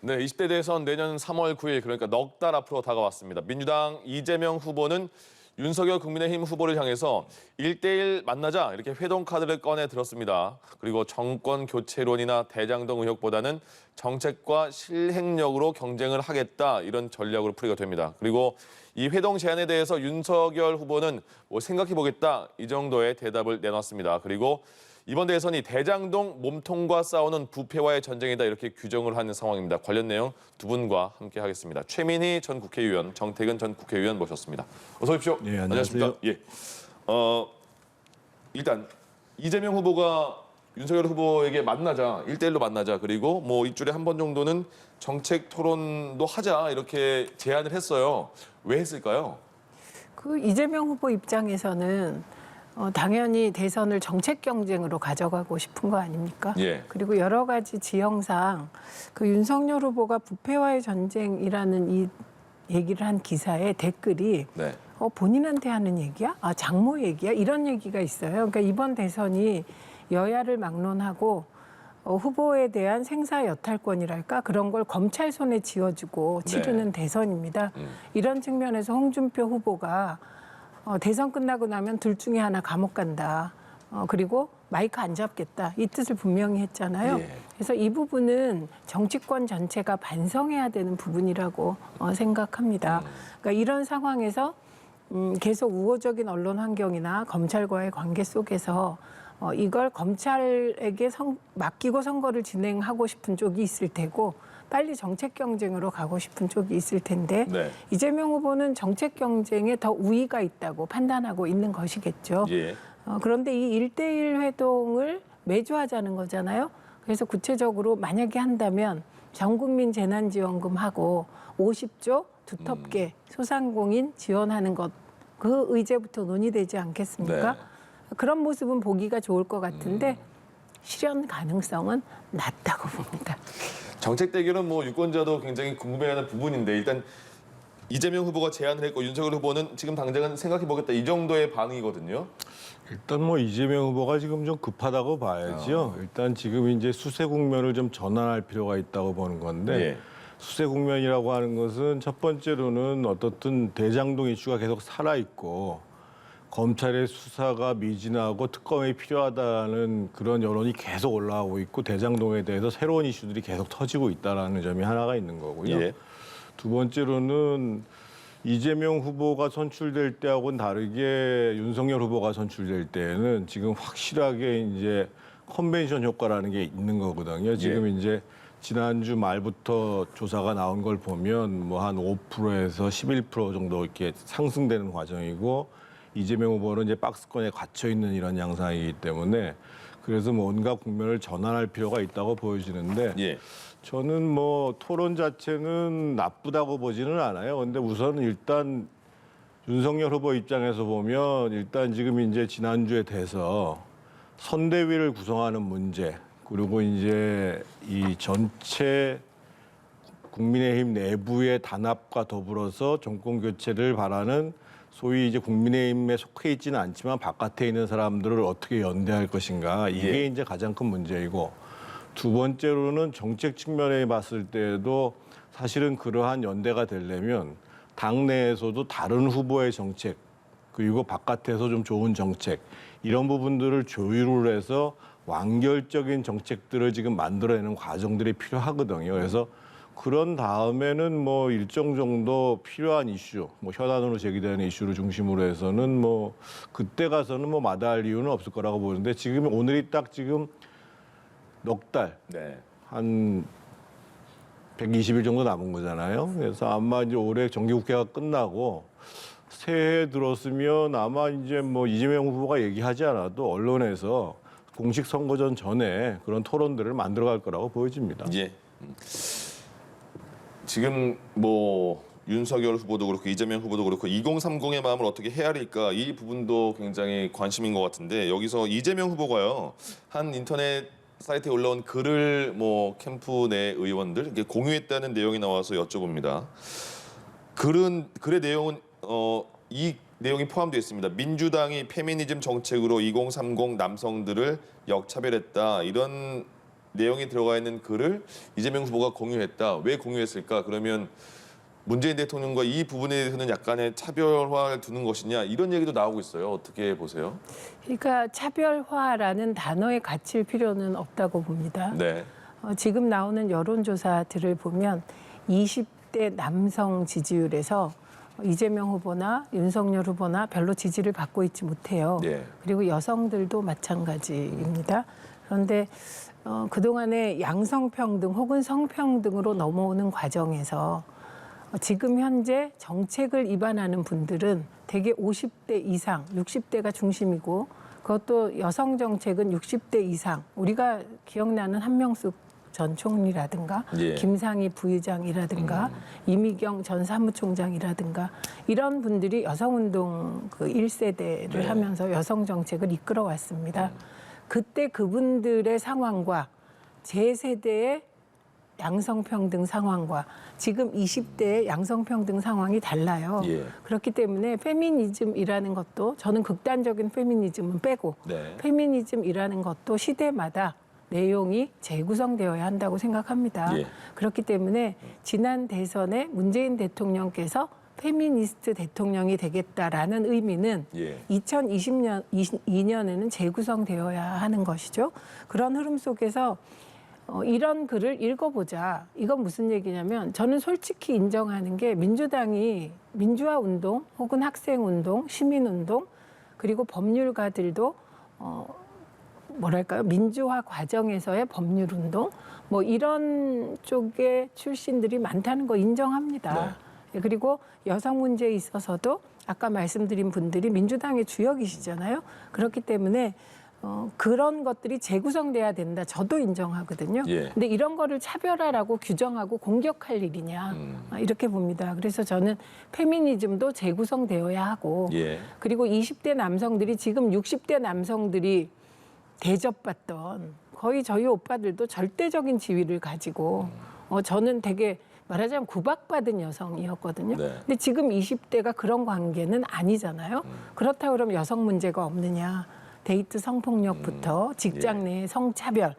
네, 20대 대선 내년 3월 9일 그러니까 넉 달 앞으로 다가왔습니다. 민주당 이재명 후보는 윤석열 국민의힘 후보를 향해서 1대1 만나자 이렇게 회동 카드를 꺼내 들었습니다. 그리고 정권 교체론이나 대장동 의혹보다는 정책과 실행력으로 경쟁을 하겠다 이런 전략으로 풀이가 됩니다. 그리고 이 회동 제안에 대해서 윤석열 후보는 생각해보겠다 이 정도의 대답을 내놨습니다. 그리고 이번 대선이 대장동 몸통과 싸우는 부패와의 전쟁이다 이렇게 규정을 하는 상황입니다. 관련 내용 두 분과 함께 하겠습니다. 최민희 전 국회의원, 정태근 전 국회의원 모셨습니다. 어서 오십시오. 네, 안녕하십니까. 예. 일단 이재명 후보가 윤석열 후보에게 만나자, 1대1로 만나자, 그리고 뭐 일주일에 한 번 정도는 정책 토론도 하자 이렇게 제안을 했어요. 왜 했을까요? 그 이재명 후보 입장에서는 당연히 대선을 정책 경쟁으로 가져가고 싶은 거 아닙니까? 예. 그리고 여러 가지 지형상 그 윤석열 후보가 부패와의 전쟁이라는 이 얘기를 한 기사에 댓글이 네. 본인한테 하는 얘기야? 아, 장모 얘기야? 이런 얘기가 있어요. 그러니까 이번 대선이 여야를 막론하고 후보에 대한 생사 여탈권이랄까 그런 걸 검찰 손에 쥐어주고 치르는 대선입니다. 이런 측면에서 홍준표 후보가 대선 끝나고 나면 둘 중에 하나 감옥 간다. 그리고 마이크 안 잡겠다. 이 뜻을 분명히 했잖아요. 예. 그래서 이 부분은 정치권 전체가 반성해야 되는 부분이라고 생각합니다. 그러니까 이런 상황에서 계속 우호적인 언론 환경이나 검찰과의 관계 속에서 이걸 검찰에게 맡기고 선거를 진행하고 싶은 쪽이 있을 테고 빨리 정책 경쟁으로 가고 싶은 쪽이 있을 텐데 네. 이재명 후보는 정책 경쟁에 더 우위가 있다고 판단하고 있는 것이겠죠. 예. 그런데 이 1대1 회동을 매주 하자는 거잖아요. 그래서 구체적으로 만약에 한다면 전국민 재난지원금하고 50조 두텁게 소상공인 지원하는 것, 그 의제부터 논의되지 않겠습니까? 네. 그런 모습은 보기가 좋을 것 같은데 실현 가능성은 낮다고 봅니다. 정책 대결은 뭐 유권자도 굉장히 궁금해하는 부분인데 일단 이재명 후보가 제안을 했고 윤석열 후보는 지금 당장은 생각해보겠다 이 정도의 반응이거든요. 일단 뭐 이재명 후보가 지금 좀 급하다고 봐야죠. 일단 지금 이제 수세 국면을 좀 전환할 필요가 있다고 보는 건데 예. 수세 국면이라고 하는 것은 첫 번째로는 어떻든 대장동 이슈가 계속 살아있고 검찰의 수사가 미진하고 특검이 필요하다는 그런 여론이 계속 올라오고 있고 대장동에 대해서 새로운 이슈들이 계속 터지고 있다는 점이 하나가 있는 거고요. 예. 두 번째로는 이재명 후보가 선출될 때하고는 다르게 윤석열 후보가 선출될 때에는 지금 확실하게 이제 컨벤션 효과라는 게 있는 거거든요. 지금 이제 지난주 말부터 조사가 나온 걸 보면 뭐 한 5%에서 11% 정도 이렇게 상승되는 과정이고 이재명 후보는 이제 박스권에 갇혀 있는 이런 양상이기 때문에 그래서 뭔가 국면을 전환할 필요가 있다고 보여지는데 예. 저는 뭐 토론 자체는 나쁘다고 보지는 않아요. 근데 우선 일단 윤석열 후보 입장에서 보면 일단 지금 이제 지난주에 돼서 선대위를 구성하는 문제 그리고 이제 이 전체 국민의힘 내부의 단합과 더불어서 정권 교체를 바라는 소위 이제 국민의힘에 속해 있지는 않지만 바깥에 있는 사람들을 어떻게 연대할 것인가 이게 이제 가장 큰 문제이고 두 번째로는 정책 측면에 봤을 때에도 사실은 그러한 연대가 되려면 당내에서도 다른 후보의 정책 그리고 바깥에서 좀 좋은 정책 이런 부분들을 조율을 해서 완결적인 정책들을 지금 만들어내는 과정들이 필요하거든요. 그래서 그런 다음에는 뭐 일정 정도 필요한 이슈, 뭐 현안으로 제기되는 이슈를 중심으로 해서는 뭐 그때 가서는 뭐 마다할 이유는 없을 거라고 보는데 지금 오늘이 딱 지금 넉 달, 네. 한 120일 정도 남은 거잖아요. 그래서 아마 이제 올해 정기국회가 끝나고 새해 들었으면 아마 이제 뭐 이재명 후보가 얘기하지 않아도 언론에서 공식 선거전 전에 그런 토론들을 만들어갈 거라고 보여집니다. 예. 지금 뭐 윤석열 후보도 그렇고 이재명 후보도 그렇고 2030의 마음을 어떻게 헤아릴까 이 부분도 굉장히 관심인 것 같은데 여기서 이재명 후보가요 한 인터넷 사이트에 올라온 글을 뭐 캠프 내 의원들 이렇게 공유했다는 내용이 나와서 여쭤봅니다. 글의 내용은 이 내용이 포함되어 있습니다. 민주당이 페미니즘 정책으로 2030 남성들을 역차별했다 이런 내용이 들어가 있는 글을 이재명 후보가 공유했다. 왜 공유했을까? 그러면 문재인 대통령과 이 부분에 대해서는 약간의 차별화를 두는 것이냐 이런 얘기도 나오고 있어요. 어떻게 보세요? 그러니까 차별화라는 단어에 갇힐 필요는 없다고 봅니다. 네. 지금 나오는 여론조사들을 보면 20대 남성 지지율에서 이재명 후보나 윤석열 후보나 별로 지지를 받고 있지 못해요. 예. 그리고 여성들도 마찬가지입니다. 그런데 그동안의 양성평등 혹은 성평등으로 넘어오는 과정에서 지금 현재 정책을 위반하는 분들은 대개 50대 이상, 60대가 중심이고 그것도 여성 정책은 60대 이상. 우리가 기억나는 한명숙 전 총리라든가 예. 김상희 부의장이라든가 이미경 전 사무총장이라든가 이런 분들이 여성운동 그 1세대를 네. 하면서 여성 정책을 이끌어 왔습니다. 그때 그분들의 상황과 제 세대의 양성평등 상황과 지금 20대의 양성평등 상황이 달라요. 예. 그렇기 때문에 페미니즘이라는 것도 저는 극단적인 페미니즘은 빼고 네. 페미니즘이라는 것도 시대마다 내용이 재구성되어야 한다고 생각합니다. 예. 그렇기 때문에 지난 대선에 문재인 대통령께서 페미니스트 대통령이 되겠다라는 의미는 예. 2022년에는 재구성되어야 하는 것이죠. 그런 흐름 속에서 이런 글을 읽어보자. 이건 무슨 얘기냐면 저는 솔직히 인정하는 게 민주당이 민주화 운동 혹은 학생 운동, 시민 운동 그리고 법률가들도 뭐랄까요? 민주화 과정에서의 법률 운동 뭐 이런 쪽의 출신들이 많다는 거 인정합니다. 그리고 여성 문제에 있어서도 아까 말씀드린 분들이 민주당의 주역이시잖아요. 그렇기 때문에 그런 것들이 재구성돼야 된다. 저도 인정하거든요. 예. 근데 이런 거를 차별화라고 규정하고 공격할 일이냐 이렇게 봅니다. 그래서 저는 페미니즘도 재구성되어야 하고 예. 그리고 20대 남성들이 지금 60대 남성들이 대접받던 거의 저희 오빠들도 절대적인 지위를 가지고 저는 되게 말하자면 구박받은 여성이었거든요. 네. 근데 지금 20대가 그런 관계는 아니잖아요. 그렇다고 그러면 여성 문제가 없느냐. 데이트 성폭력부터 직장 내 성차별,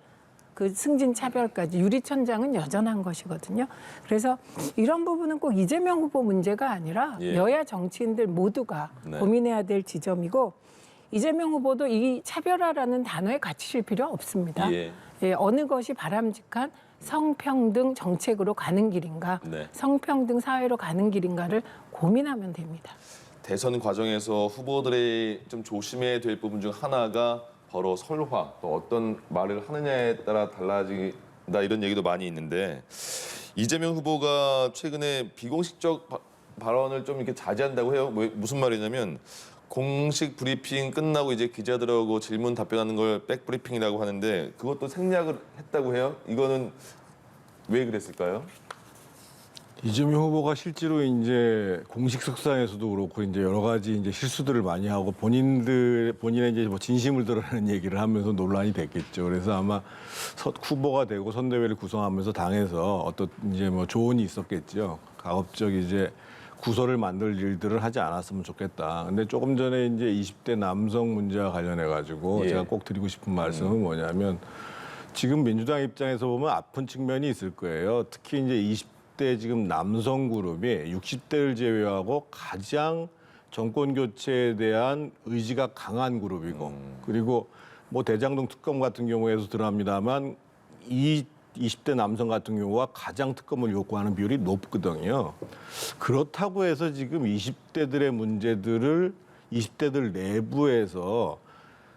그 승진 차별까지 유리천장은 여전한 것이거든요. 그래서 이런 부분은 꼭 이재명 후보 문제가 아니라 예. 여야 정치인들 모두가 네. 고민해야 될 지점이고 이재명 후보도 이 차별화라는 단어에 갇히실 필요 없습니다. 예. 어느 것이 바람직한 성평등 정책으로 가는 길인가, 네. 성평등 사회로 가는 길인가를 고민하면 됩니다. 대선 과정에서 후보들이 좀 조심해야 될 부분 중 하나가 바로 설화, 또 어떤 말을 하느냐에 따라 달라진다 이런 얘기도 많이 있는데 이재명 후보가 최근에 비공식적 발언을 좀 이렇게 자제한다고 해요. 무슨 말이냐면 공식 브리핑 끝나고 이제 기자들하고 질문 답변하는 걸 백브리핑이라고 하는데 그것도 생략을 했다고 해요. 이거는 왜 그랬을까요? 이재명 후보가 실제로 이제 공식 석상에서도 그렇고 이제 여러 가지 이제 실수들을 많이 하고 본인의 이제 뭐 진심을 드러내는 얘기를 하면서 논란이 됐겠죠. 그래서 아마 후보가 되고 선대위를 구성하면서 당에서 어떤 이제 뭐 조언이 있었겠죠. 가급적 이제 구설을 만들 일들을 하지 않았으면 좋겠다. 근데 조금 전에 이제 20대 남성 문제와 관련해 가지고 예. 제가 꼭 드리고 싶은 말씀은 뭐냐면 지금 민주당 입장에서 보면 아픈 측면이 있을 거예요. 특히 이제 20대 지금 남성 그룹이 60대를 제외하고 가장 정권 교체에 대한 의지가 강한 그룹이고 그리고 뭐 대장동 특검 같은 경우에도 들어갑니다만 이 20대 남성 같은 경우가 가장 특검을 요구하는 비율이 높거든요. 그렇다고 해서 지금 20대들의 문제들을 20대들 내부에서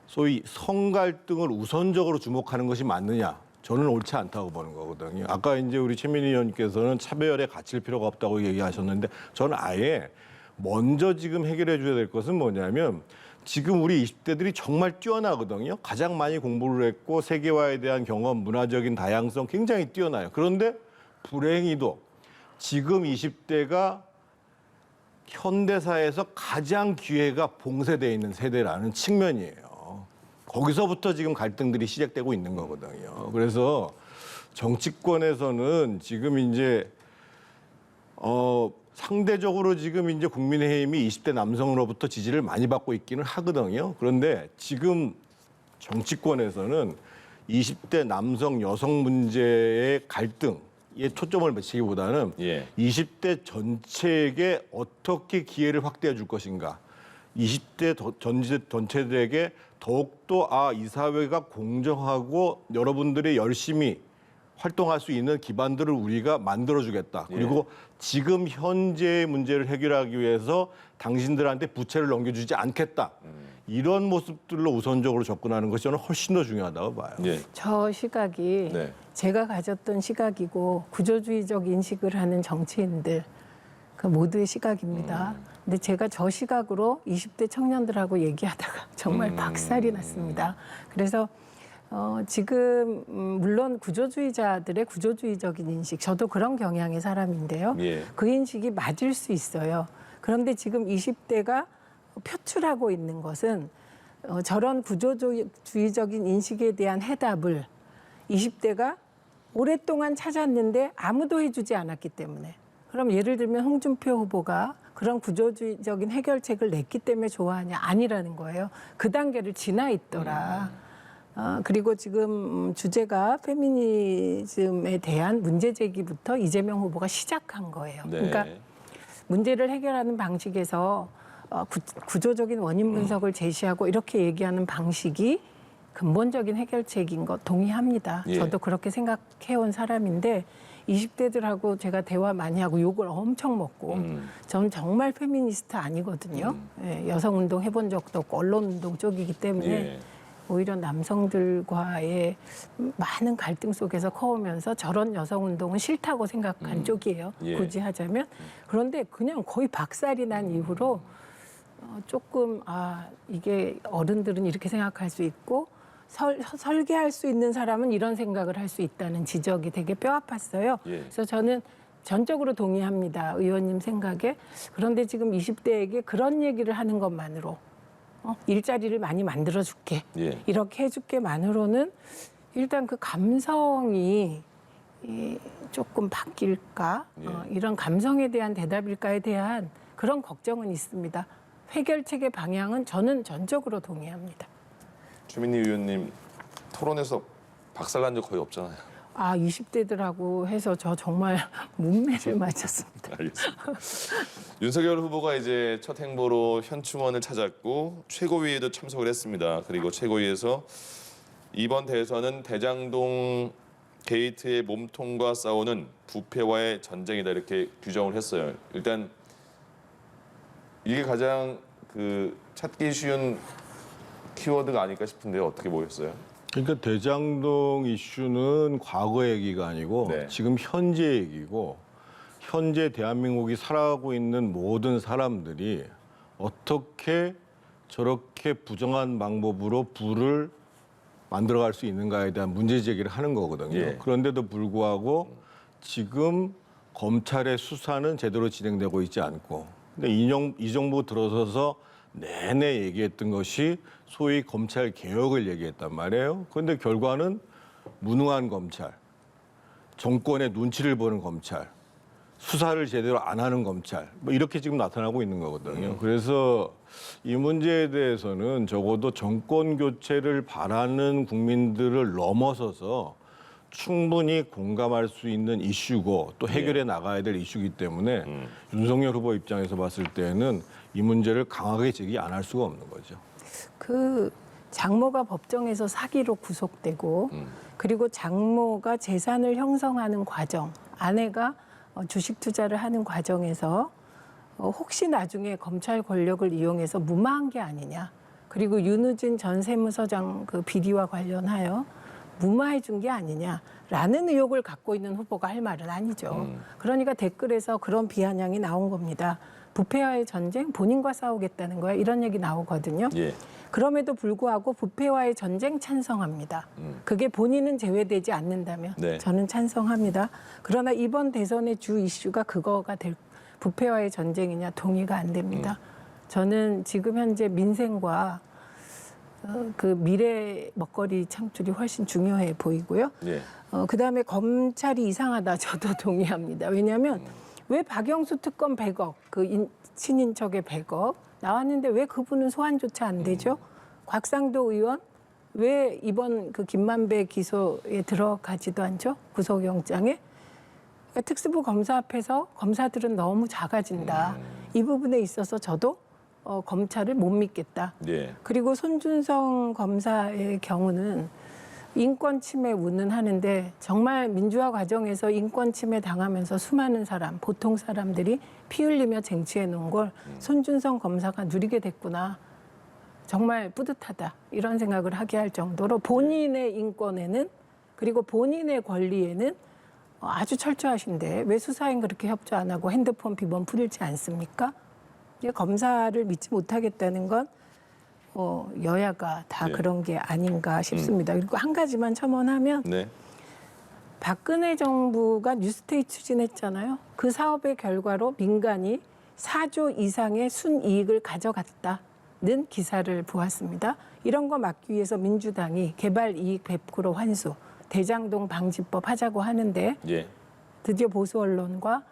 소위 성갈등을 우선적으로 주목하는 것이 맞느냐? 저는 옳지 않다고 보는 거거든요. 아까 이제 우리 최민희 의원님께서는 차별에 갇힐 필요가 없다고 얘기하셨는데 저는 아예 먼저 지금 해결해 줘야 될 것은 뭐냐면 지금 우리 20대들이 정말 뛰어나거든요. 가장 많이 공부를 했고 세계화에 대한 경험, 문화적인 다양성 굉장히 뛰어나요. 그런데 불행히도 지금 20대가 현대사에서 가장 기회가 봉쇄되어 있는 세대라는 측면이에요. 거기서부터 지금 갈등들이 시작되고 있는 거거든요. 그래서 정치권에서는 지금 이제 상대적으로 지금 이제 국민의힘이 20대 남성으로부터 지지를 많이 받고 있기는 하거든요. 그런데 지금 정치권에서는 20대 남성 여성 문제의 갈등에 초점을 맞추기보다는 예. 20대 전체에게 어떻게 기회를 확대해 줄 것인가. 20대 전체들에게 더욱더 이 사회가 공정하고 여러분들이 열심히 활동할 수 있는 기반들을 우리가 만들어주겠다. 그리고 지금 현재의 문제를 해결하기 위해서 당신들한테 부채를 넘겨주지 않겠다. 이런 모습들로 우선적으로 접근하는 것이 저는 훨씬 더 중요하다고 봐요. 예. 저 시각이 네. 제가 가졌던 시각이고 구조주의적 인식을 하는 정치인들 그 모두의 시각입니다. 근데 제가 저 시각으로 20대 청년들하고 얘기하다가 정말 박살이 났습니다. 그래서 지금 물론 구조주의자들의 구조주의적인 인식, 저도 그런 경향의 사람인데요. 예. 그 인식이 맞을 수 있어요. 그런데 지금 20대가 표출하고 있는 것은 저런 구조주의적인 인식에 대한 해답을 20대가 오랫동안 찾았는데 아무도 해주지 않았기 때문에. 그럼 예를 들면 홍준표 후보가 그런 구조주의적인 해결책을 냈기 때문에 좋아하냐? 아니라는 거예요. 그 단계를 지나 있더라. 그리고 지금 주제가 페미니즘에 대한 문제 제기부터 이재명 후보가 시작한 거예요. 네. 그러니까 문제를 해결하는 방식에서 구조적인 원인 분석을 제시하고 이렇게 얘기하는 방식이 근본적인 해결책인 것 동의합니다. 예. 저도 그렇게 생각해온 사람인데 20대들하고 제가 대화 많이 하고 욕을 엄청 먹고 저는 정말 페미니스트 아니거든요. 예, 여성운동 해본 적도 없고 언론운동 쪽이기 때문에 예. 오히려 남성들과의 많은 갈등 속에서 커오면서 저런 여성운동은 싫다고 생각한 쪽이에요. 예. 굳이 하자면. 그런데 그냥 거의 박살이 난 이후로 조금 이게 어른들은 이렇게 생각할 수 있고 설계할 수 있는 사람은 이런 생각을 할 수 있다는 지적이 되게 뼈아팠어요. 예. 그래서 저는 전적으로 동의합니다. 의원님 생각에. 그런데 지금 20대에게 그런 얘기를 하는 것만으로 일자리를 많이 만들어줄게. 예. 이렇게 해줄게만으로는 일단 그 감성이 조금 바뀔까? 예. 이런 감성에 대한 대답일까에 대한 그런 걱정은 있습니다. 해결책의 방향은 저는 전적으로 동의합니다. 주민희 의원님 토론에서 박살난 적 거의 없잖아요. 20대들하고 해서 저 정말 문매를 맞췄습니다. 알겠습니다. 윤석열 후보가 이제 첫 행보로 현충원을 찾았고 최고위에도 참석을 했습니다. 그리고 최고위에서 이번 대선은 대장동 게이트의 몸통과 싸우는 부패와의 전쟁이다 이렇게 규정을 했어요. 일단 이게 가장 찾기 쉬운 키워드가 아닐까 싶은데요. 어떻게 보였어요? 그러니까 대장동 이슈는 과거 얘기가 아니고 네. 지금 현재 얘기고 현재 대한민국이 살아가고 있는 모든 사람들이 어떻게 저렇게 부정한 방법으로 부를 만들어갈 수 있는가에 대한 문제 제기를 하는 거거든요. 예. 그런데도 불구하고 지금 검찰의 수사는 제대로 진행되고 있지 않고 근데 이 정부 들어서서 내내 얘기했던 것이 소위 검찰 개혁을 얘기했단 말이에요. 그런데 결과는 무능한 검찰, 정권의 눈치를 보는 검찰, 수사를 제대로 안 하는 검찰, 뭐 이렇게 지금 나타나고 있는 거거든요. 그래서 이 문제에 대해서는 적어도 정권 교체를 바라는 국민들을 넘어서서 충분히 공감할 수 있는 이슈고 또 해결해 나가야 될 이슈이기 때문에 윤석열 후보 입장에서 봤을 때는 이 문제를 강하게 제기 안 할 수가 없는 거죠. 그 장모가 법정에서 사기로 구속되고 그리고 장모가 재산을 형성하는 과정, 아내가 주식 투자를 하는 과정에서 혹시 나중에 검찰 권력을 이용해서 무마한 게 아니냐. 그리고 윤우진 전 세무서장 그 비리와 관련하여 무마해 준 게 아니냐라는 의혹을 갖고 있는 후보가 할 말은 아니죠. 그러니까 댓글에서 그런 비아냥이 나온 겁니다. 부패와의 전쟁, 본인과 싸우겠다는 거야. 이런 얘기 나오거든요. 예. 그럼에도 불구하고 부패와의 전쟁 찬성합니다. 그게 본인은 제외되지 않는다면 네. 저는 찬성합니다. 그러나 이번 대선의 주 이슈가 그거가 될 부패와의 전쟁이냐 동의가 안 됩니다. 저는 지금 현재 민생과 그 미래 먹거리 창출이 훨씬 중요해 보이고요. 예. 그다음에 검찰이 이상하다 저도 동의합니다. 왜냐하면 왜 박영수 특검 100억, 친인척의 100억 나왔는데 왜 그분은 소환조차 안 되죠? 곽상도 의원 왜 이번 그 김만배 기소에 들어가지도 않죠? 구속영장에? 그러니까 특수부 검사 앞에서 검사들은 너무 작아진다. 이 부분에 있어서 저도 검찰을 못 믿겠다. 예. 그리고 손준성 검사의 경우는 인권 침해 운운하는데 정말 민주화 과정에서 인권 침해 당하면서 수많은 사람, 보통 사람들이 피 흘리며 쟁취해 놓은 걸 손준성 검사가 누리게 됐구나. 정말 뿌듯하다. 이런 생각을 하게 할 정도로 본인의 인권에는 그리고 본인의 권리에는 아주 철저하신데 왜 수사엔 그렇게 협조 안 하고 핸드폰 비번 풀지 않습니까? 검사를 믿지 못하겠다는 건 여야가 다 네. 그런 게 아닌가 싶습니다. 그리고 한 가지만 첨언하면 네. 박근혜 정부가 뉴스테이 추진했잖아요. 그 사업의 결과로 민간이 4조 이상의 순이익을 가져갔다는 기사를 보았습니다. 이런 거 막기 위해서 민주당이 개발이익 100% 환수, 대장동 방지법 하자고 하는데 예. 드디어 보수 언론과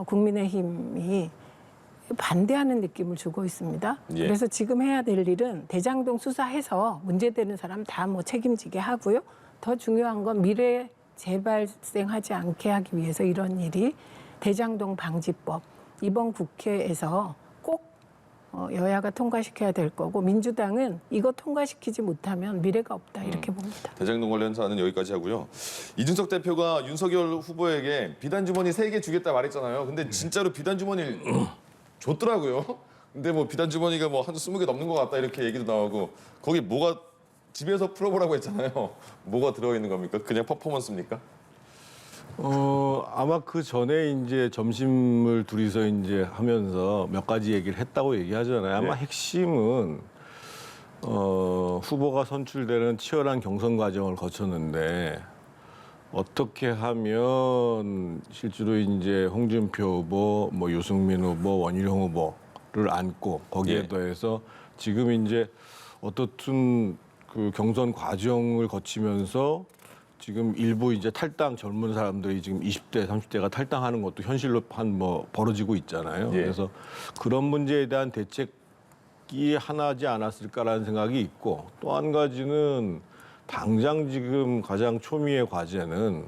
국민의힘이 반대하는 느낌을 주고 있습니다. 예. 그래서 지금 해야 될 일은 대장동 수사해서 문제되는 사람 다 뭐 책임지게 하고요. 더 중요한 건 미래에 재발생하지 않게 하기 위해서 이런 일이 대장동 방지법 이번 국회에서 꼭 여야가 통과시켜야 될 거고 민주당은 이거 통과시키지 못하면 미래가 없다 이렇게 봅니다. 대장동 관련 사안은 여기까지 하고요. 이준석 대표가 윤석열 후보에게 비단 주머니 3개 주겠다 말했잖아요. 근데 진짜로 비단 주머니를 줬더라고요. 근데 뭐 비단 주머니가 뭐 한 20개 넘는 것 같다 이렇게 얘기도 나오고 거기 뭐가 집에서 풀어보라고 했잖아요. 뭐가 들어있는 겁니까? 그냥 퍼포먼스입니까? 아마 그 전에 이제 점심을 둘이서 이제 하면서 몇 가지 얘기를 했다고 얘기하잖아요. 아마 네. 핵심은 후보가 선출되는 치열한 경선 과정을 거쳤는데 어떻게 하면 실제로 이제 홍준표 후보, 뭐 유승민 후보, 원희룡 후보를 안고 거기에 예. 더해서 지금 이제 어떻든 그 경선 과정을 거치면서 지금 일부 이제 탈당 젊은 사람들이 지금 20대, 30대가 탈당하는 것도 현실로 뭐 벌어지고 있잖아요. 예. 그래서 그런 문제에 대한 대책이 하나지 않았을까라는 생각이 있고 또 한 가지는 당장 지금 가장 초미의 과제는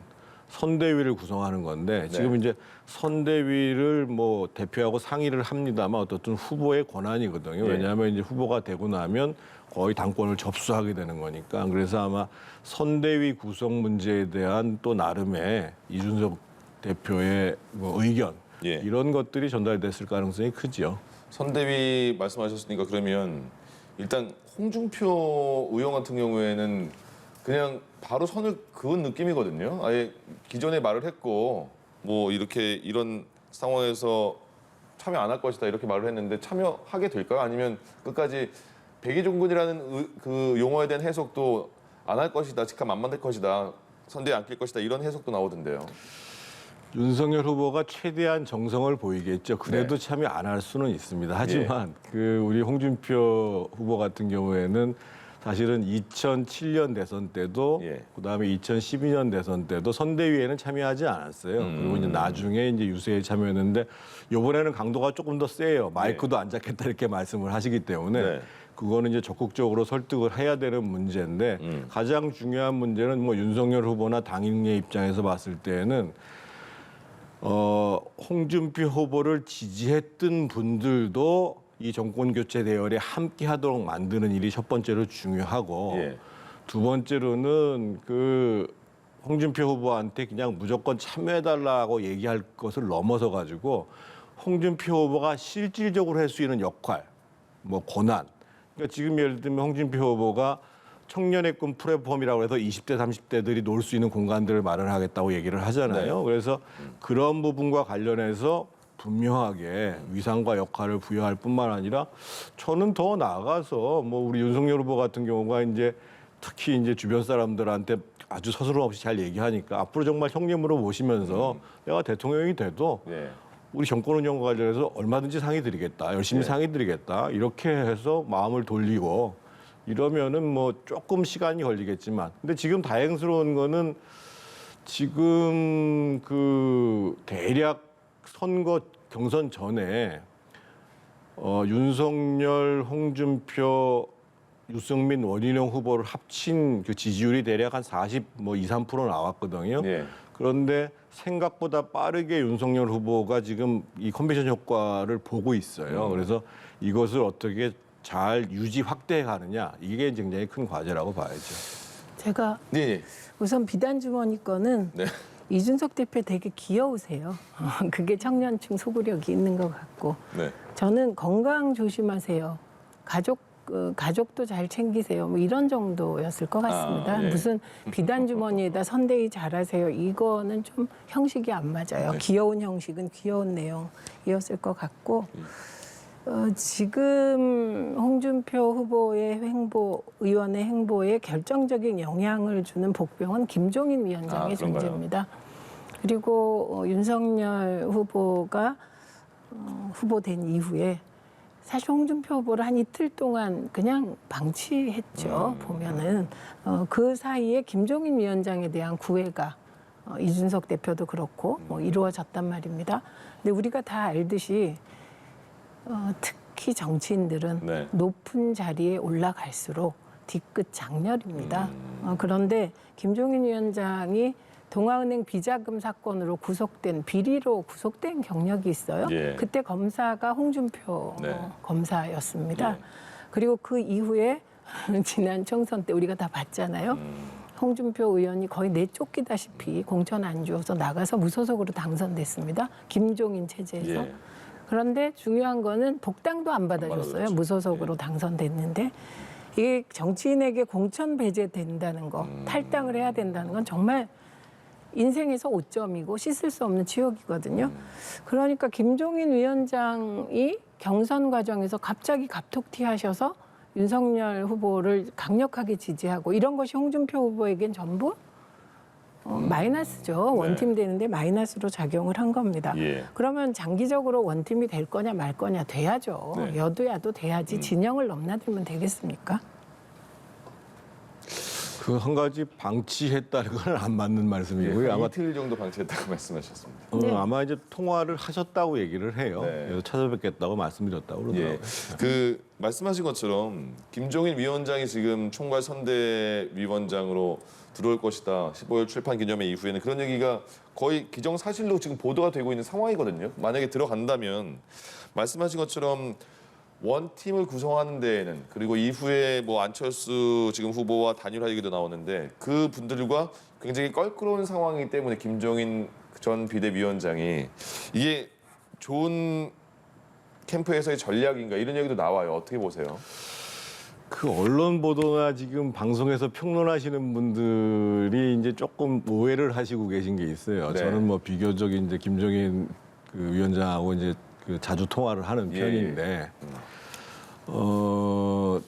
선대위를 구성하는 건데 지금 이제 선대위를 뭐 대표하고 상의를 합니다만 어떻든 후보의 권한이거든요. 예. 왜냐하면 이제 후보가 되고 나면 거의 당권을 접수하게 되는 거니까. 그래서 아마 선대위 구성 문제에 대한 또 나름의 이준석 대표의 뭐 의견 예. 이런 것들이 전달됐을 가능성이 크죠. 선대위 말씀하셨으니까 그러면 일단 홍준표 의원 같은 경우에는 그냥 바로 선을 그은 느낌이거든요. 아예 기존에 말을 했고 뭐 이렇게 이런 상황에서 참여 안 할 것이다 이렇게 말을 했는데 참여하게 될까요? 아니면 끝까지 백의종군이라는 그 용어에 대한 해석도 안 할 것이다, 직함 안 만들 것이다, 선대에 안 낄 것이다 이런 해석도 나오던데요. 윤석열 후보가 최대한 정성을 보이겠죠. 그래도 네. 참여 안 할 수는 있습니다. 하지만 그 우리 홍준표 후보 같은 경우에는 사실은 2007년 대선 때도 예. 그다음에 2012년 대선 때도 선대위에는 참여하지 않았어요. 그리고 이제 나중에 이제 유세에 참여했는데 이번에는 강도가 조금 더 세요. 마이크도 안 잡겠다 이렇게 말씀을 하시기 때문에 네. 그거는 이제 적극적으로 설득을 해야 되는 문제인데 가장 중요한 문제는 뭐 윤석열 후보나 당인의 입장에서 봤을 때는 홍준표 후보를 지지했던 분들도 이 정권 교체 대열에 함께 하도록 만드는 일이 첫 번째로 중요하고 예. 두 번째로는 그 홍준표 후보한테 그냥 무조건 참여해달라고 얘기할 것을 넘어서 가지고 홍준표 후보가 실질적으로 할 수 있는 역할, 뭐 권한. 그러니까 지금 예를 들면 홍준표 후보가 청년의 꿈 플랫폼이라고 해서 20대, 30대들이 놀 수 있는 공간들을 마련하겠다고 얘기를 하잖아요. 그래서 그런 부분과 관련해서 분명하게 위상과 역할을 부여할 뿐만 아니라 저는 더 나아가서 뭐 우리 윤석열 후보 같은 경우가 이제 특히 이제 주변 사람들한테 아주 서스럼 없이 잘 얘기하니까 앞으로 정말 형님으로 모시면서 내가 대통령이 돼도 네. 우리 정권 운영과 관련해서 얼마든지 상의 드리겠다. 열심히 상의 드리겠다. 이렇게 해서 마음을 돌리고 이러면은 뭐 조금 시간이 걸리겠지만 근데 지금 다행스러운 거는 지금 그 대략 선거 경선 전에 윤석열, 홍준표 유승민, 원희룡 후보를 합친 그 지지율이 대략 한 40, 뭐 2, 3% 나왔거든요. 예. 그런데 생각보다 빠르게 윤석열 후보가 지금 이 컨벤션 효과를 보고 있어요. 그래서 이것을 어떻게 잘 유지 확대해 가느냐 이게 굉장히 큰 과제라고 봐야죠. 제가 예. 우선 비단 주머니 거는 네. 이준석 대표 되게 귀여우세요. 그게 청년층 소구력이 있는 것 같고 네. 저는 건강 조심하세요. 가족도 잘 챙기세요. 뭐 이런 정도였을 것 같습니다. 아, 예. 무슨 비단 주머니에다 선대위 잘하세요. 이거는 좀 형식이 안 맞아요. 네. 귀여운 형식은 귀여운 내용이었을 것 같고 지금 홍준표 후보의 의원의 행보에 결정적인 영향을 주는 복병은 김종인 위원장의 그런가요? 존재입니다. 그리고 윤석열 후보가 후보된 이후에 사실 홍준표 후보를 한 이틀 동안 그냥 방치했죠. 보면은 그 사이에 김종인 위원장에 대한 구애가 이준석 대표도 그렇고 이루어졌단 말입니다. 근데 우리가 다 알듯이 특히 정치인들은 네. 높은 자리에 올라갈수록 뒤끝 장렬입니다. 그런데 김종인 위원장이 동아은행 비자금 사건으로 비리로 구속된 경력이 있어요. 예. 그때 검사가 홍준표 네. 검사였습니다. 예. 그리고 그 이후에 지난 총선 때 우리가 다 봤잖아요. 홍준표 의원이 거의 내쫓기다시피 공천 안 주어서 나가서 무소속으로 당선됐습니다. 김종인 체제에서. 예. 그런데 중요한 거는 복당도 안 받아줬어요. 받아줬죠. 무소속으로 당선됐는데 이게 정치인에게 공천 배제된다는 거, 탈당을 해야 된다는 건 정말 인생에서 오점이고 씻을 수 없는 치욕이거든요. 그러니까 김종인 위원장이 경선 과정에서 갑자기 갑툭튀하셔서 윤석열 후보를 강력하게 지지하고 이런 것이 홍준표 후보에겐 전부 마이너스죠. 원팀 되는데 마이너스로 작용을 한 겁니다. 예. 그러면 장기적으로 원팀이 될 거냐 말 거냐 돼야죠. 네. 여도야도 돼야지 진영을 넘나들면 되겠습니까? 그 한 가지 방치했다는 건 안 맞는 말씀이고요. 예. 아마 이틀 정도 방치했다고 말씀하셨습니다. 네. 아마 이제 통화를 하셨다고 얘기를 해요. 네. 그래서 찾아뵙겠다고 말씀드렸다고 그러더라고요. 예. 그 말씀하신 것처럼 김종인 위원장이 지금 총괄 선대위원장으로 들어올 것이다. 15일 출판 기념회 이후에는 그런 얘기가 거의 기정사실로 지금 보도가 되고 있는 상황이거든요. 만약에 들어간다면 말씀하신 것처럼 원팀을 구성하는 데에는 그리고 이후에 뭐 안철수 지금 후보와 단일화 얘기도 나오는데 그 분들과 굉장히 껄끄러운 상황이기 때문에 김종인 전 비대위원장이 이게 좋은 캠프에서의 전략인가 이런 얘기도 나와요. 어떻게 보세요? 그 언론 보도나 지금 방송에서 평론하시는 분들이 이제 조금 오해를 하시고 계신 게 있어요. 네. 저는 뭐 비교적 이제 김종인 그 위원장하고 이제 그 자주 통화를 하는 예, 편인데,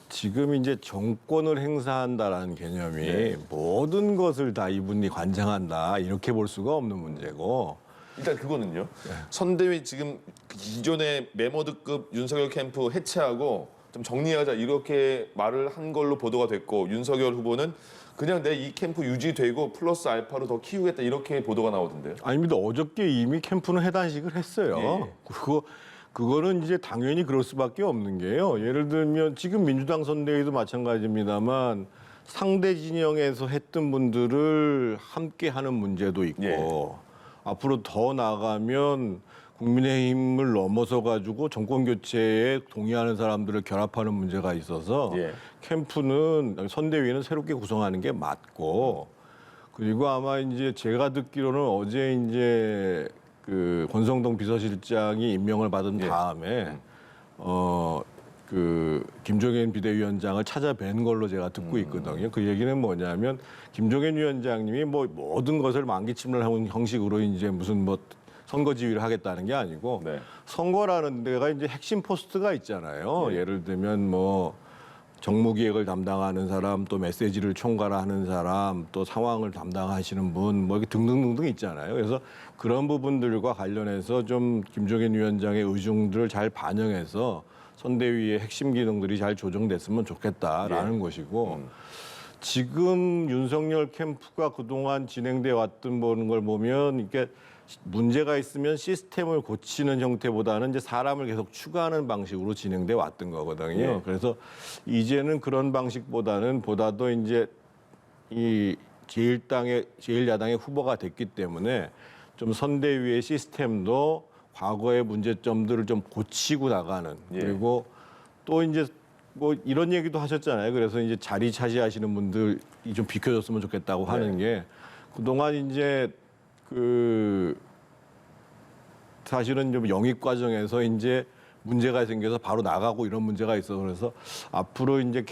지금 이제 정권을 행사한다라는 개념이 예. 모든 것을 다 이분이 관장한다 이렇게 볼 수가 없는 문제고. 일단 그거는요. 선대위 지금 기존의 메모드급 윤석열 캠프 해체하고 좀 정리하자 이렇게 말을 한 걸로 보도가 됐고 윤석열 후보는 그냥 내 이 캠프 유지되고 플러스 알파로 더 키우겠다 이렇게 보도가 나오던데요. 아닙니다. 어저께 이미 캠프는 해단식을 했어요. 예. 그거는 이제 당연히 그럴 수밖에 없는 게요. 예를 들면 지금 민주당 선대위도 마찬가지입니다만 상대 진영에서 했던 분들을 함께 하는 문제도 있고 예. 앞으로 더 나가면 국민의힘을 넘어서 가지고 정권 교체에 동의하는 사람들을 결합하는 문제가 있어서 예. 캠프는 선대위는 새롭게 구성하는 게 맞고 그리고 아마 이제 제가 듣기로는 어제 이제 그 권성동 비서실장이 임명을 받은 예. 다음에 그 김종인 비대위원장을 찾아뵌 걸로 제가 듣고 있거든요. 그 얘기는 뭐냐면 김종인 위원장님이 뭐 모든 것을 만기침을 하는 형식으로 이제 무슨 뭐 선거 지휘를 하겠다는 게 아니고 네. 선거라는 데가 이제 핵심 포스트가 있잖아요. 예. 예를 들면 뭐 정무기획을 담당하는 사람, 또 메시지를 총괄하는 사람, 또 상황을 담당하시는 분, 뭐 이렇게 등등등등 있잖아요. 그래서 그런 부분들과 관련해서 좀 김종인 위원장의 의중들을 잘 반영해서 선대위의 핵심 기능들이 잘 조정됐으면 좋겠다라는 것이고 지금 윤석열 캠프가 그동안 진행돼 왔던 걸 보면 이게 문제가 있으면 시스템을 고치는 형태보다는 이제 사람을 계속 추가하는 방식으로 진행돼 왔던 거거든요. 예. 그래서 이제는 그런 방식보다는 보다도 이제 이 제1야당의 후보가 됐기 때문에 좀 선대위의 시스템도 과거의 문제점들을 좀 고치고 나가는 예. 그리고 또 이제 뭐 이런 얘기도 하셨잖아요. 그래서 이제 자리 차지하시는 분들이 좀 비켜줬으면 좋겠다고 하는 게 그동안 이제 그 사실은 좀 영입 과정에서 이제 문제가 생겨서 바로 나가고 이런 문제가 있어서 그래서 앞으로 이제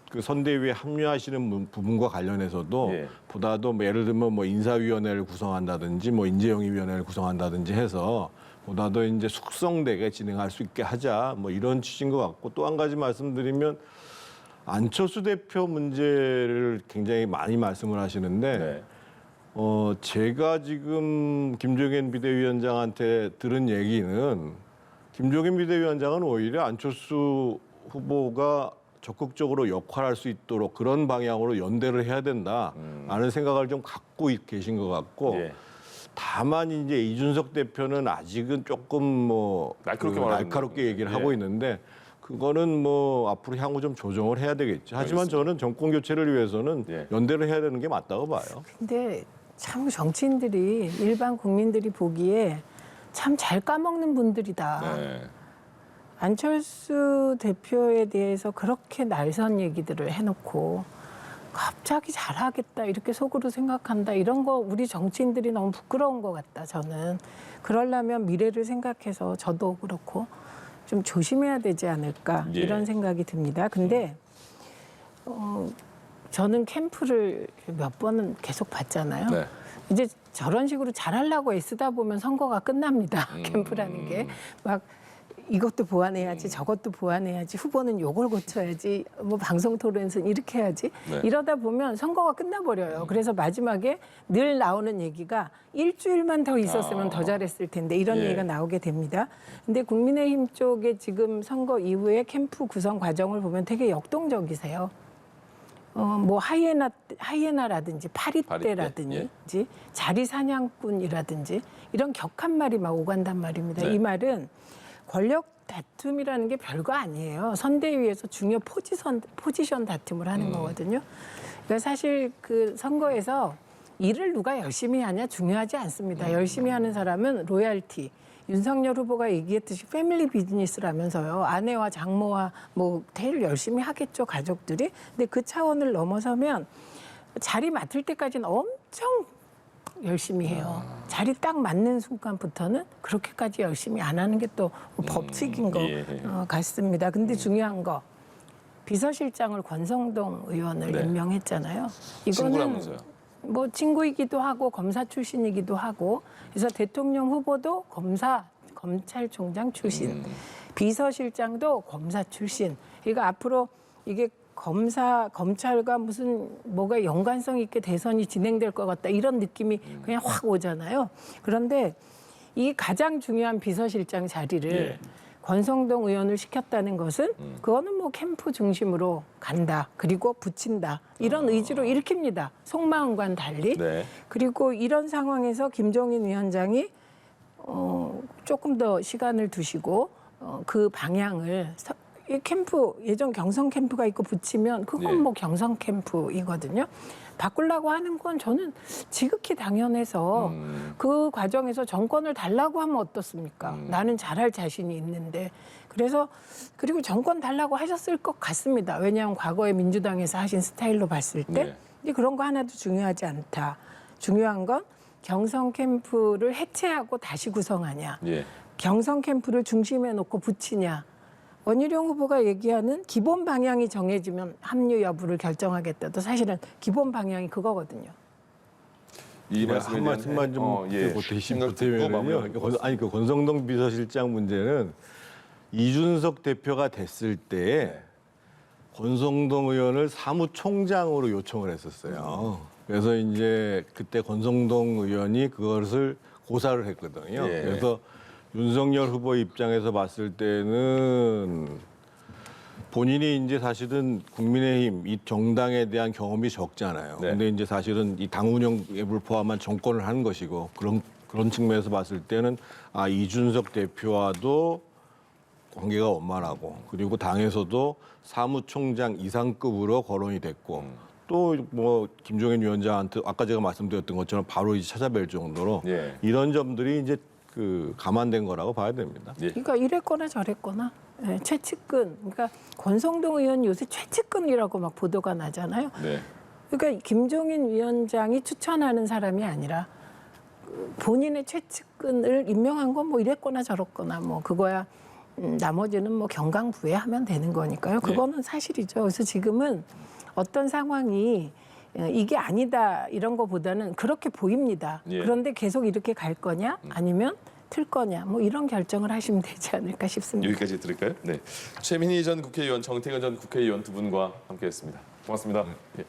그 선대위에 합류하시는 부분과 관련해서도 예. 보다도 뭐 예를 들면 뭐 인사위원회를 구성한다든지 뭐 인재영입위원회를 구성한다든지 해서 보다도 이제 숙성되게 진행할 수 있게 하자 뭐 이런 취지인 것 같고 또 한 가지 말씀드리면 안철수 대표 문제를 굉장히 많이 말씀을 하시는데 네. 제가 지금 김종인 비대위원장한테 들은 얘기는 김종인 비대위원장은 오히려 안철수 후보가 적극적으로 역할할 수 있도록 그런 방향으로 연대를 해야 된다라는 생각을 좀 갖고 계신 것 같고 예. 다만 이제 이준석 대표는 아직은 조금 뭐 날카롭게 그 말하는 날카롭게 얘기를 예. 하고 있는데 그거는 뭐 앞으로 향후 좀 조정을 해야 되겠죠. 하지만 알겠습니다. 저는 정권 교체를 위해서는 예. 연대를 해야 되는 게 맞다고 봐요. 근데 참 정치인들이 일반 국민들이 보기에 참 잘 까먹는 분들이다. 네. 안철수 대표에 대해서 그렇게 날선 얘기들을 해놓고 갑자기 잘하겠다 이렇게 속으로 생각한다 이런 거 우리 정치인들이 너무 부끄러운 것 같다 저는. 그러려면 미래를 생각해서 저도 그렇고 좀 조심해야 되지 않을까 예. 이런 생각이 듭니다. 근데 저는 캠프를 몇 번은 계속 봤잖아요. 네. 이제 저런 식으로 잘하려고 애쓰다 보면 선거가 끝납니다. 캠프라는 게 막 이것도 보완해야지 저것도 보완해야지 후보는 요걸 고쳐야지 뭐 방송 토론에서는 이렇게 해야지 네. 이러다 보면 선거가 끝나버려요. 그래서 마지막에 늘 나오는 얘기가 일주일만 더 있었으면 더 잘했을 텐데 이런 예. 얘기가 나오게 됩니다. 근데 국민의힘 쪽에 지금 선거 이후에 캠프 구성 과정을 보면 되게 역동적이세요. 뭐 하이에나라든지 파리떼라든지 자리 사냥꾼이라든지 이런 격한 말이 막 오간단 말입니다. 네. 이 말은 권력 다툼이라는 게 별거 아니에요. 선대위에서 중요 포지션 다툼을 하는 거거든요. 그러니까 사실 그 선거에서 일을 누가 열심히 하냐 중요하지 않습니다. 열심히 하는 사람은 로얄티. 윤석열 후보가 얘기했듯이 패밀리 비즈니스라면서요. 아내와 장모와 뭐 대를 열심히 하겠죠, 가족들이. 근데 그 차원을 넘어서면 자리 맡을 때까지는 엄청 열심히 해요. 자리 딱 맞는 순간부터는 그렇게까지 열심히 안 하는 게 또 법칙인 것 예. 같습니다. 근데 중요한 거 비서실장을 권성동 의원을 네. 임명했잖아요. 이거는 친구라면서요. 뭐 친구이기도 하고 검사 출신이기도 하고 그래서 대통령 후보도 검찰총장 출신, 비서실장도 검사 출신. 그러니까 앞으로 이게 검찰과 무슨 뭐가 연관성 있게 대선이 진행될 것 같다 이런 느낌이 그냥 확 오잖아요. 그런데 이 가장 중요한 비서실장 자리를 예. 권성동 의원을 시켰다는 것은 그거는 뭐 캠프 중심으로 간다. 그리고 붙인다. 이런 의지로 읽힙니다. 속마음과는 달리. 네. 그리고 이런 상황에서 김종인 위원장이 조금 더 시간을 두시고 그 방향을 이 캠프 예전 경선 캠프가 있고 붙이면 그건 예. 뭐 경선 캠프이거든요. 바꾸려고 하는 건 저는 지극히 당연해서 그 과정에서 정권을 달라고 하면 어떻습니까? 나는 잘할 자신이 있는데 그래서 그리고 정권 달라고 하셨을 것 같습니다. 왜냐하면 과거에 민주당에서 하신 스타일로 봤을 때 네. 근데 그런 거 하나도 중요하지 않다. 중요한 건 경선 캠프를 해체하고 다시 구성하냐. 예. 경선 캠프를 중심에 놓고 붙이냐. 원희룡 후보가 얘기하는 기본 방향이 정해지면 합류 여부를 결정하겠다도 사실은 기본 방향이 그거거든요. 이 말씀에 한 대한 말씀만 좀 보태면요. 아니 그 권성동 비서실장 문제는 이준석 대표가 됐을 때 권성동 의원을 사무총장으로 요청을 했었어요. 그래서 이제 그때 권성동 의원이 그것을 고사를 했거든요. 예. 그래서 윤석열 후보 입장에서 봤을 때는 본인이 이제 사실은 국민의힘 이 정당에 대한 경험이 적잖아요. 네. 근데 이제 사실은 이 당 운영을 포함한 정권을 하는 것이고 그런 측면에서 봤을 때는 이준석 대표와도 관계가 원만하고 그리고 당에서도 사무총장 이상급으로 거론이 됐고 또 뭐 김종인 위원장한테 아까 제가 말씀드렸던 것처럼 바로 이제 찾아뵐 정도로 예. 이런 점들이 이제 감안된 거라고 봐야 됩니다. 예. 그러니까 이랬거나 저랬거나 최측근. 그러니까 권성동 의원 요새 최측근이라고 막 보도가 나잖아요. 네. 그러니까 김종인 위원장이 추천하는 사람이 아니라 본인의 최측근을 임명한 건 뭐 이랬거나 저랬거나 뭐 그거야 나머지는 뭐 경강부회하면 되는 거니까요. 그거는 사실이죠. 그래서 지금은 어떤 상황이 이게 아니다 이런 거보다는 그렇게 보입니다. 예. 그런데 계속 이렇게 갈 거냐 아니면 틀 거냐 뭐 이런 결정을 하시면 되지 않을까 싶습니다. 여기까지 들을까요? 네. 최민희 전 국회의원, 정태근 전 국회의원 두 분과 함께했습니다. 고맙습니다. 예.